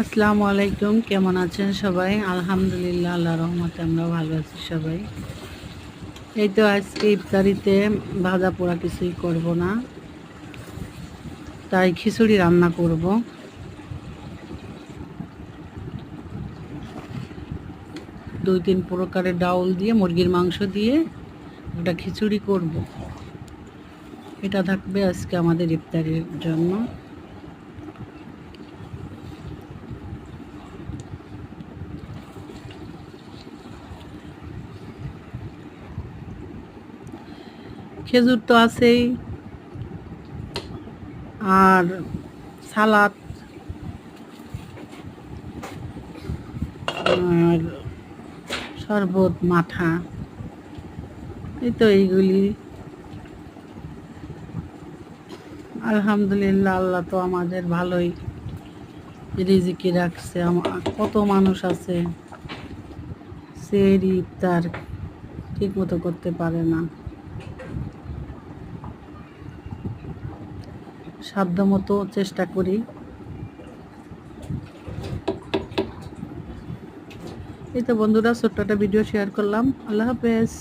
আসসালামু আলাইকুম, কেমন আছেন সবাই? আলহামদুলিল্লাহ, আল্লাহর রহমতে আমরা ভালো আছি সবাই। এই তো আজকে ইফতারিতে ভাজা পোড়া কিছুই করব না, তাই খিচুড়ি রান্না করব। দুই তিন প্রকারের ডাউল দিয়ে, মুরগির মাংস দিয়ে একটা খিচুড়ি করব। এটা থাকবে আজকে আমাদের ইফতারির জন্য। খেজুর তো আছেই, আর সালাদ, আর শরবত, মাঠা, এই তো এইগুলি। আলহামদুলিল্লাহ, আল্লাহ তো আমাদের ভালোই রিজিকি রাখছে। কত মানুষ আছে সেহরি ইফতার ঠিক মতো করতে পারে না, সাধ্য মতো চেষ্টা করি। এই তো বন্ধুরা, ছোট্ট একটা ভিডিও শেয়ার করলাম। আল্লাহ হাফেজ।